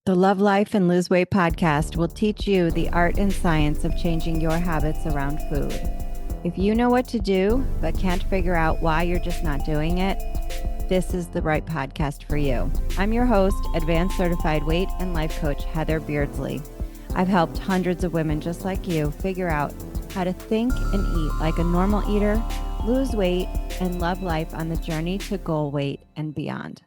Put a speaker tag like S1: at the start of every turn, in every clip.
S1: The Love Life and Lose Weight podcast will teach you the art and science of changing your habits around food. If you know what to do, but can't figure out why you're just not doing it, this is the right podcast for you. I'm your host, Advanced Certified Weight and Life Coach Heather Beardsley. I've helped hundreds of women just like you figure out how to think and eat like a normal eater, lose weight, and love life on the journey to goal weight and beyond.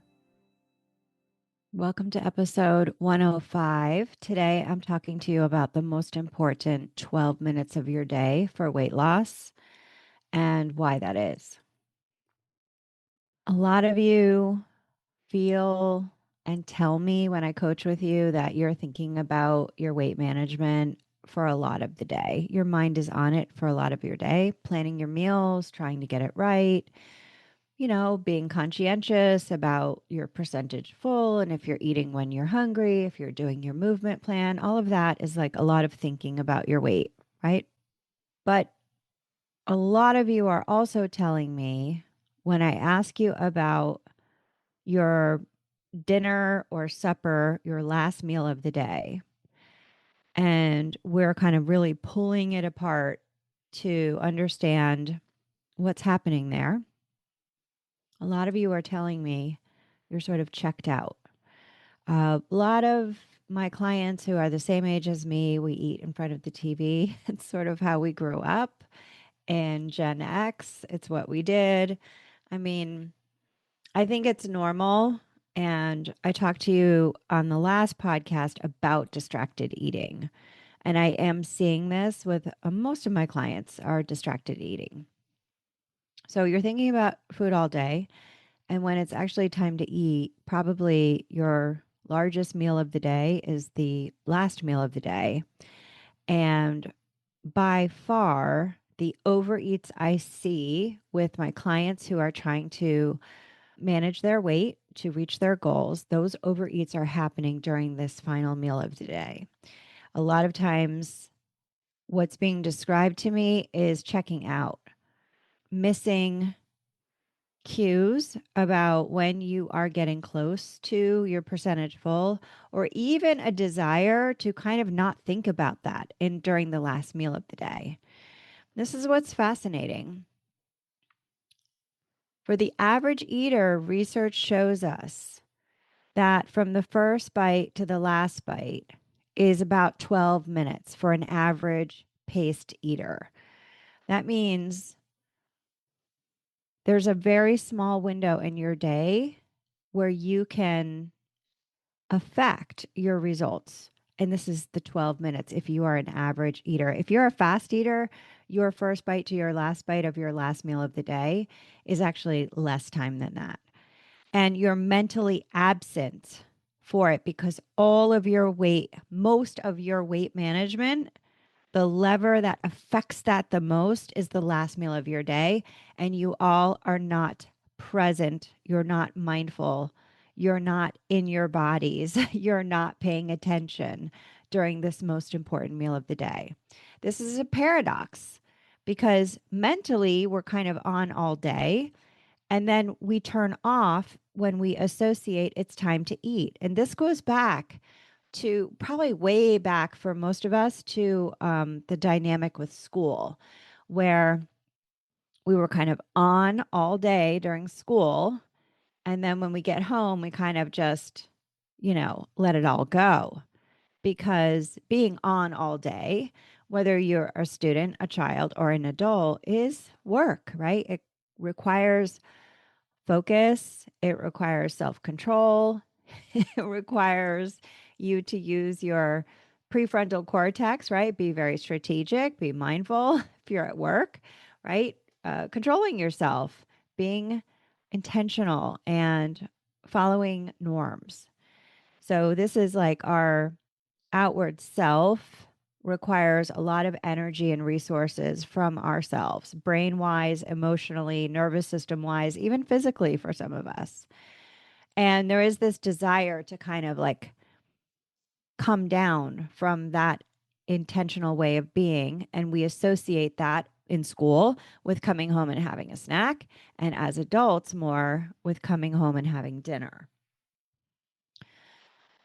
S1: Welcome to episode 105. Today, I'm talking to you about the most important 12 minutes of your day for weight loss and why that is. A lot of you feel and tell me when I coach with you that you're thinking about your weight management for a lot of the day. Your mind is on it for a lot of your day, planning your meals, trying to get it right, being conscientious about your percentage full and if you're eating when you're hungry, if you're doing your movement plan, all of that is like a lot of thinking about your weight, right? But a lot of you are also telling me when I ask you about your dinner or supper, your last meal of the day, and we're kind of really pulling it apart to understand what's happening there. A lot of you are telling me you're sort of checked out. A lot of my clients who are the same age as me, we eat in front of the TV. It's sort of how we grew up. And Gen X, it's what we did. I mean, I think it's normal. And I talked to you on the last podcast about distracted eating. And I am seeing this with most of my clients are distracted eating. So you're thinking about food all day. And when it's actually time to eat, probably your largest meal of the day is the last meal of the day. And by far, the overeats I see with my clients who are trying to manage their weight to reach their goals, those overeats are happening during this final meal of the day. A lot of times, what's being described to me is checking out, missing cues about when you are getting close to your percentage full, or even a desire to kind of not think about that in during the last meal of the day. This is what's fascinating. For the average eater, research shows us that from the first bite to the last bite is about 12 minutes for an average paced eater. That means there's a very small window in your day where you can affect your results. And this is the 12 minutes if you are an average eater. If you're a fast eater, your first bite to your last bite of your last meal of the day is actually less time than that. And you're mentally absent for it because all of your weight, most of your weight management, the lever that affects that the most is the last meal of your day. And you all are not present. You're not mindful. You're not in your bodies. You're not paying attention during this most important meal of the day. This is a paradox because mentally we're kind of on all day. And then we turn off when we associate it's time to eat. And this goes back to probably way back for most of us to the dynamic with school, where we were kind of on all day during school. And then when we get home, we kind of just, let it all go. Because being on all day, whether you're a student, a child, or an adult, is work, right? It requires focus, it requires self control, it requires you to use your prefrontal cortex, right? Be very strategic, be mindful if you're at work, right? Controlling yourself, being intentional, and following norms. So, this is like our outward self requires a lot of energy and resources from ourselves, brain wise, emotionally, nervous system wise, even physically for some of us. And there is this desire to kind of like come down from that intentional way of being. And we associate that in school with coming home and having a snack, and as adults, more with coming home and having dinner.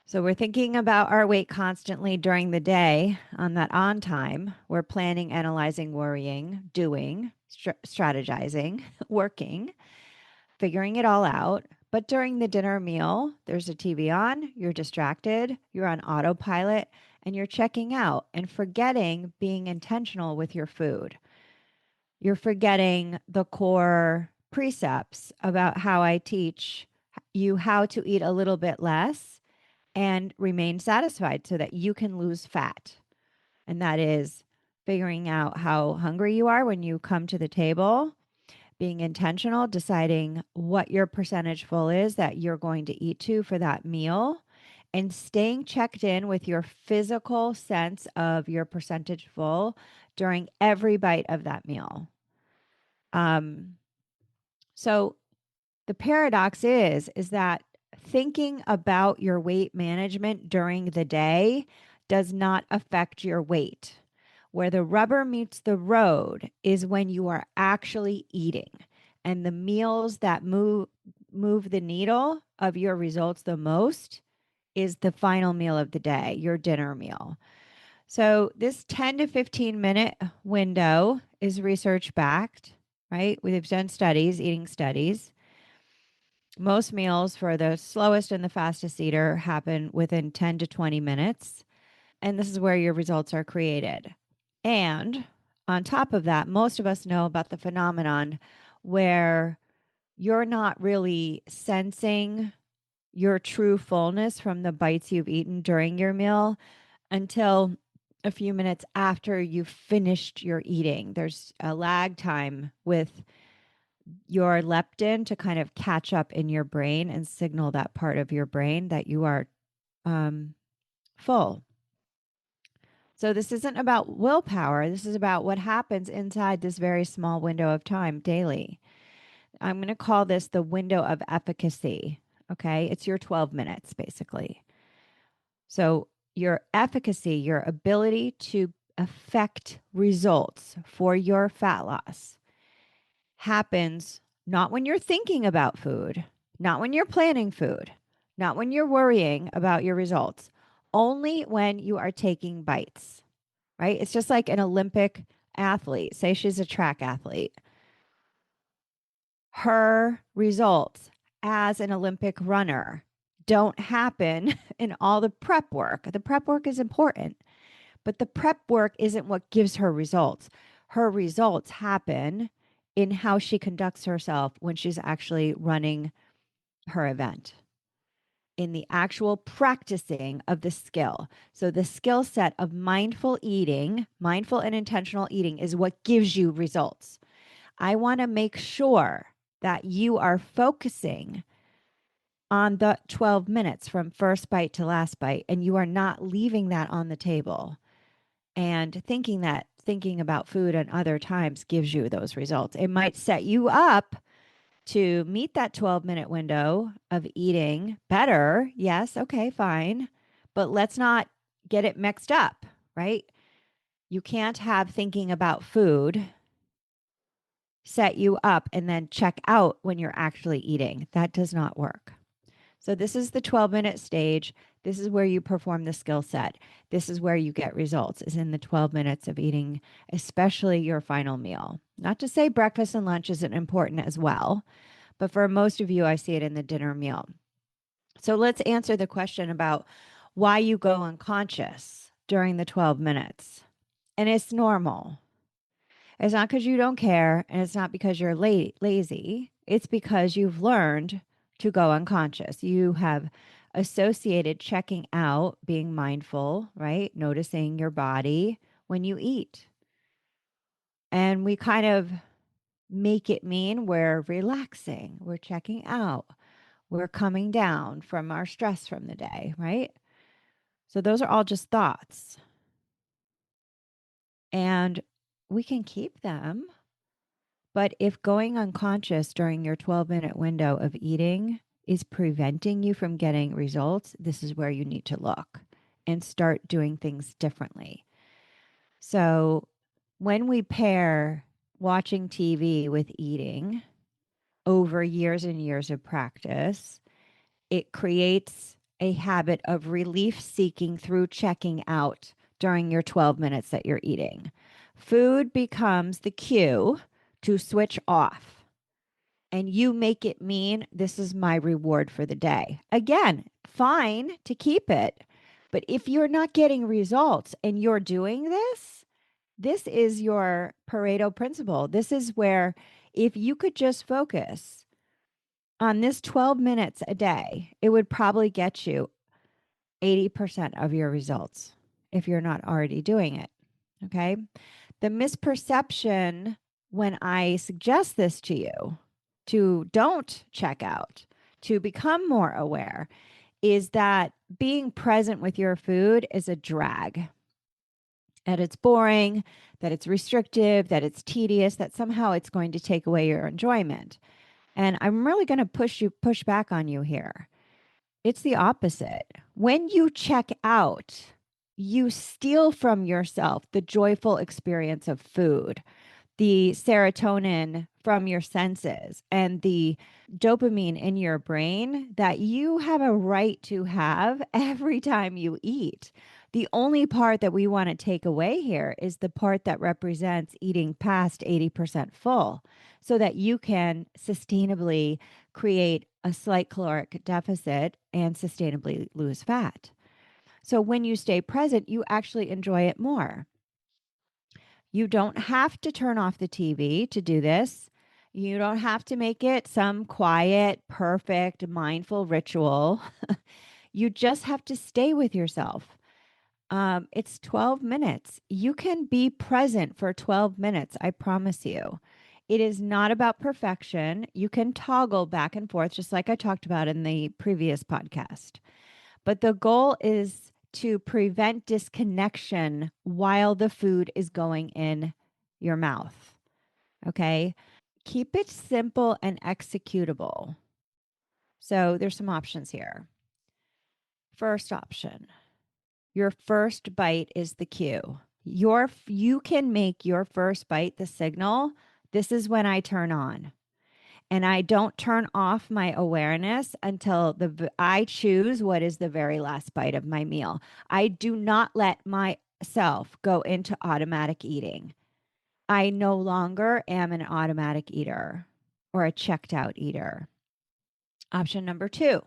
S1: So we're thinking about our weight constantly during the day on that on time. We're planning, analyzing, worrying, doing, strategizing, working, figuring it all out. But during the dinner meal, there's a TV on, you're distracted, you're on autopilot, and you're checking out and forgetting being intentional with your food. You're forgetting the core precepts about how I teach you how to eat a little bit less and remain satisfied so that you can lose fat. And that is figuring out how hungry you are when you come to the table, being intentional, deciding what your percentage full is that you're going to eat to for that meal, and staying checked in with your physical sense of your percentage full during every bite of that meal. Um, so the paradox is that thinking about your weight management during the day does not affect your weight. Where the rubber meets the road is when you are actually eating. And the meals that move the needle of your results the most is the final meal of the day, your dinner meal. So this 10 to 15-minute window is research backed, right? We've done studies, eating studies. Most meals for the slowest and the fastest eater happen within 10 to 20 minutes. And this is where your results are created. And on top of that, most of us know about the phenomenon where you're not really sensing your true fullness from the bites you've eaten during your meal until a few minutes after you've finished your eating. There's a lag time with your leptin to kind of catch up in your brain and signal that part of your brain that you are um, full. So, this isn't about willpower. This is about what happens inside this very small window of time daily. I'm going to call this the window of efficacy. Okay. It's your 12 minutes, basically. So, your efficacy, your ability to affect results for your fat loss happens not when you're thinking about food, not when you're planning food, not when you're worrying about your results, only when you are taking bites, right? It's just like an Olympic athlete. Say she's a track athlete. Her results as an Olympic runner don't happen in all the prep work. The prep work is important, but the prep work isn't what gives her results. Her results happen in how she conducts herself when she's actually running her event, in the actual practicing of the skill. So, the skill set of mindful eating, mindful and intentional eating, is what gives you results. I want to make sure that you are focusing on the 12 minutes from first bite to last bite, and you are not leaving that on the table and thinking about food and other times gives you those results. It might set you up to meet that 12-minute window of eating better. Yes, okay, fine. But let's not get it mixed up, right? You can't have thinking about food set you up and then check out when you're actually eating. That does not work. So this is the 12-minute stage. This is where you perform the skill set. This is where you get results, is in the 12 minutes of eating, especially your final meal. Not to say breakfast and lunch isn't important as well, but for most of you, I see it in the dinner meal. So let's answer the question about why you go unconscious during the 12 minutes. And it's normal. It's not because you don't care, and it's not because you're lazy. It's because you've learned to go unconscious. You have associated checking out, being mindful, right? Noticing your body when you eat. And we kind of make it mean we're relaxing, we're checking out, we're coming down from our stress from the day, right? So those are all just thoughts. And we can keep them. But if going unconscious during your 12-minute window of eating is preventing you from getting results, this is where you need to look and start doing things differently. So, when we pair watching TV with eating over years and years of practice, it creates a habit of relief seeking through checking out during your 12 minutes that you're eating. Food becomes the cue to switch off, and you make it mean this is my reward for the day. Again, fine to keep it, but if you're not getting results and you're doing this, this is your Pareto principle. This is where if you could just focus on this 12 minutes a day, it would probably get you 80% of your results if you're not already doing it. Okay. The misperception when I suggest this to you to don't check out, to become more aware, is that being present with your food is a drag, that it's boring, that it's restrictive, that it's tedious, that somehow it's going to take away your enjoyment. And I'm really going to push back on you here. It's the opposite. When you check out, you steal from yourself the joyful experience of food, the serotonin from your senses, and the dopamine in your brain that you have a right to have every time you eat. The only part that we want to take away here is the part that represents eating past 80% full so that you can sustainably create a slight caloric deficit and sustainably lose fat. So when you stay present, you actually enjoy it more. You don't have to turn off the TV to do this. You don't have to make it some quiet, perfect, mindful ritual. You just have to stay with yourself. It's 12 minutes. You can be present for 12 minutes, I promise you. It is not about perfection. You can toggle back and forth, just like I talked about in the previous podcast. But the goal is to prevent disconnection while the food is going in your mouth. Okay. Keep it simple and executable. So there's some options here. First option, your first bite is the cue. You can make your first bite the signal. This is when I turn on. And I don't turn off my awareness until I choose what is the very last bite of my meal. I do not let myself go into automatic eating. I no longer am an automatic eater or a checked out eater. Option number 2,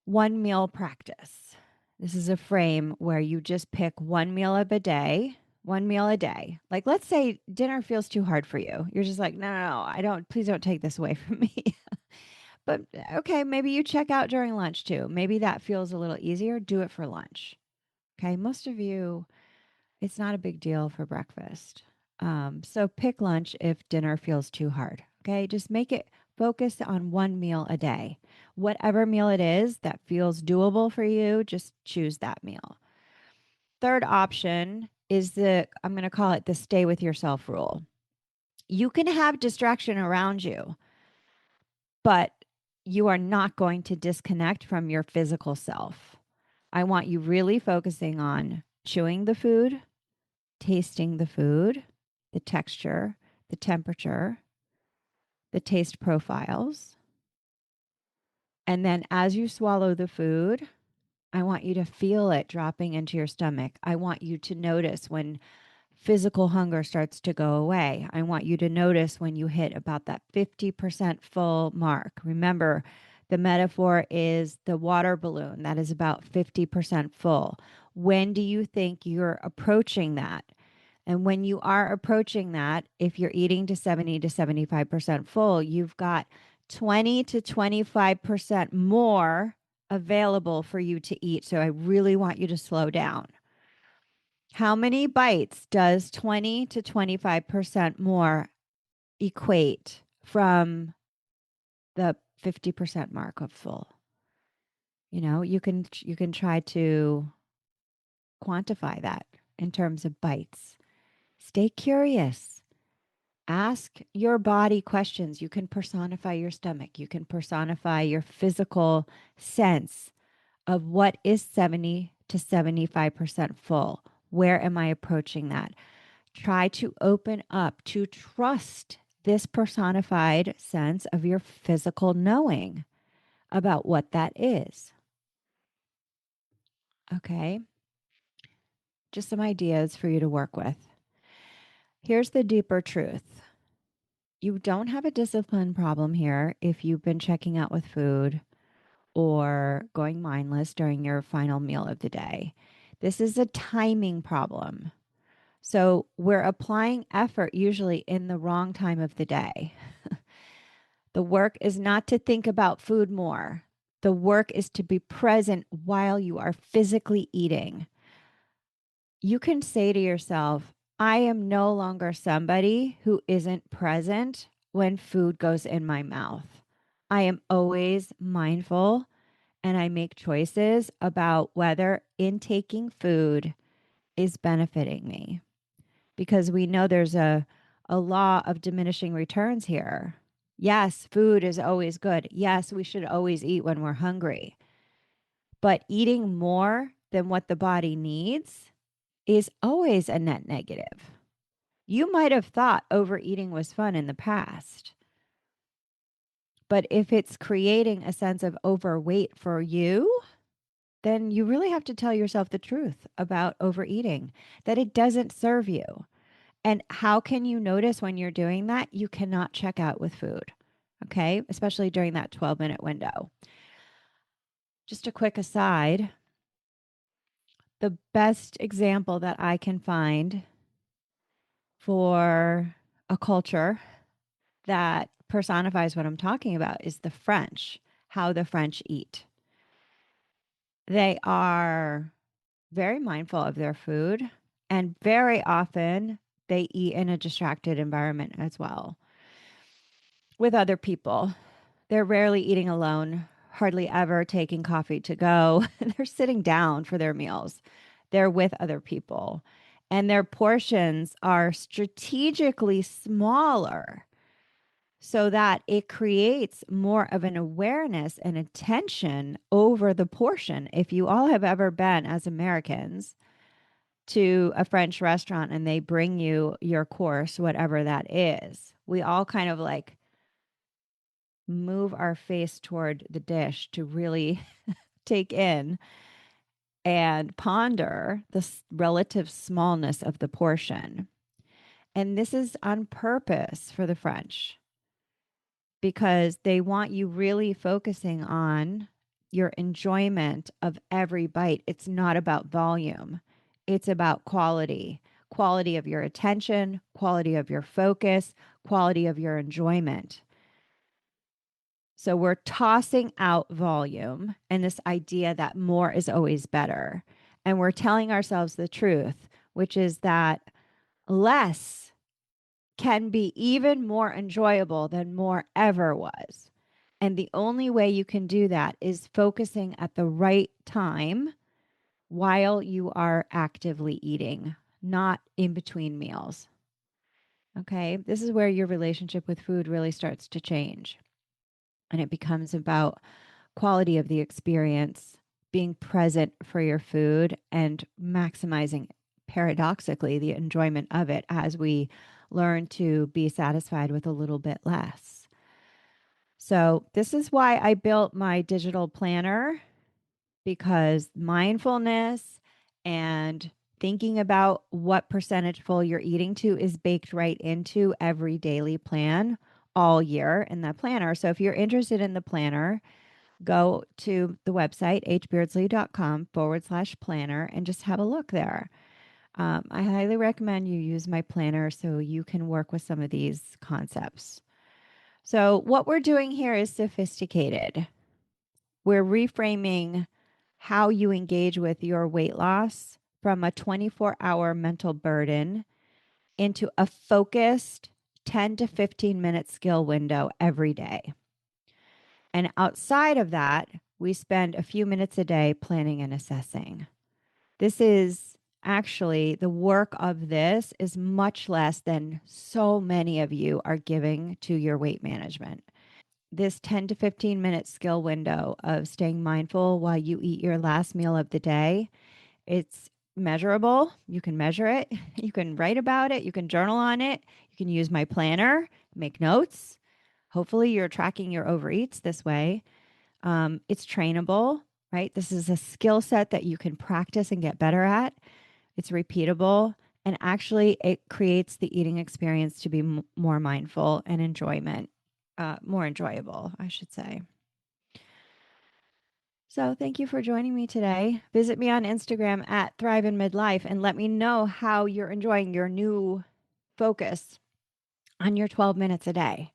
S1: one meal practice. This is a frame where you just pick one meal of a day, one meal a day. Like, let's say dinner feels too hard for you. You're just like, no, please don't take this away from me. But okay, maybe you check out during lunch too. Maybe that feels a little easier. Do it for lunch. Okay. Most of you, it's not a big deal for breakfast. So pick lunch if dinner feels too hard. Okay. Just make it focus on one meal a day. Whatever meal it is that feels doable for you, just choose that meal. Third option is I'm going to call it the stay with yourself rule. You can have distraction around you, but you are not going to disconnect from your physical self. I want you really focusing on chewing the food, tasting the food, the texture, the temperature, the taste profiles. And then as you swallow the food, I want you to feel it dropping into your stomach. I want you to notice when physical hunger starts to go away. I want you to notice when you hit about that 50% full mark. Remember, the metaphor is the water balloon that is about 50% full. When do you think you're approaching that? And when you are approaching that, if you're eating to 70 to 75% full, you've got 20 to 25% more available for you to eat. So I really want you to slow down. How many bites does 20 to 25% more equate from the 50% mark of full? You can try to quantify that in terms of bites. Stay curious. Ask your body questions. You can personify your stomach. You can personify your physical sense of what is 70 to 75% full. Where am I approaching that? Try to open up to trust this personified sense of your physical knowing. about what that is. Okay. Just some ideas for you to work with. Here's the deeper truth. You don't have a discipline problem here if you've been checking out with food or going mindless during your final meal of the day. This is a timing problem. So we're applying effort usually in the wrong time of the day. The work is not to think about food more. The work is to be present while you are physically eating. You can say to yourself, I am no longer somebody who isn't present when food goes in my mouth. I am always mindful and I make choices about whether intaking food is benefiting me because we know there's a law of diminishing returns here. Yes, food is always good. Yes, we should always eat when we're hungry. But eating more than what the body needs is always a net negative. You might have thought overeating was fun in the past, but if it's creating a sense of overweight for you, then you really have to tell yourself the truth about overeating, that it doesn't serve you. And how can you notice when you're doing that? You cannot check out with food, okay? Especially during that 12-minute window. Just a quick aside, the best example that I can find for a culture that personifies what I'm talking about is the French, how the French eat. They are very mindful of their food, and very often they eat in a distracted environment as well with other people. They're rarely eating alone, hardly ever taking coffee to go. They're sitting down for their meals. They're with other people, and their portions are strategically smaller so that it creates more of an awareness and attention over the portion. If you all have ever been as Americans to a French restaurant and they bring you your course, whatever that is, we all kind of like move our face toward the dish to really take in and ponder the relative smallness of the portion. And this is on purpose for the French because they want you really focusing on your enjoyment of every bite. It's not about volume, it's about quality. Quality of your attention, quality of your focus, quality of your enjoyment. So we're tossing out volume and this idea that more is always better. And we're telling ourselves the truth, which is that less can be even more enjoyable than more ever was. And the only way you can do that is focusing at the right time while you are actively eating, not in between meals. Okay. This is where your relationship with food really starts to change. And it becomes about quality of the experience, being present for your food, and maximizing, paradoxically, the enjoyment of it as we learn to be satisfied with a little bit less. So, this is why I built my digital planner, because mindfulness and thinking about what percentage full you're eating to is baked right into every daily plan all year in that planner. So, if you're interested in the planner, go to the website, hbeardsley.com/planner, and just have a look there. I highly recommend you use my planner so you can work with some of these concepts. So, what we're doing here is sophisticated. We're reframing how you engage with your weight loss from a 24-hour mental burden into a focused 10 to 15 minute skill window every day. And outside of that, we spend a few minutes a day planning and assessing. This is actually the work of this is much less than so many of you are giving to your weight management. This 10 to 15 minute skill window of staying mindful while you eat your last meal of the day, it's measurable. You can measure it. You can write about it. You can journal on it. You can use my planner, make notes. Hopefully, you're tracking your overeats this way. It's trainable, right? This is a skill set that you can practice and get better at. It's repeatable. And actually, it creates the eating experience to be more mindful and more enjoyable, I should say. So thank you for joining me today. Visit me on Instagram at Thrive in Midlife and let me know how you're enjoying your new focus on your 12 minutes a day.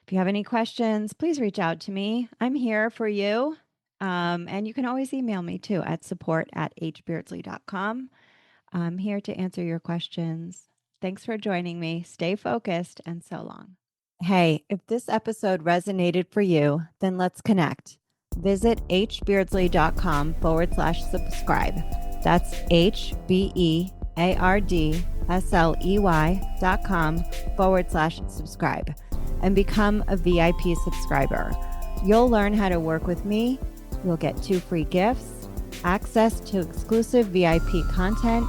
S1: If you have any questions, please reach out to me. I'm here for you. And you can always email me too at support@hbeardsley.com. I'm here to answer your questions. Thanks for joining me. Stay focused and so long. Hey, if this episode resonated for you, then let's connect. Visit hbeardsley.com/subscribe. That's HBEARDSLEY.com/subscribe and become a VIP subscriber. You'll learn how to work with me. You'll get 2 free gifts, access to exclusive VIP content,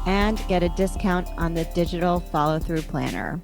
S1: and get a discount on the digital follow-through planner.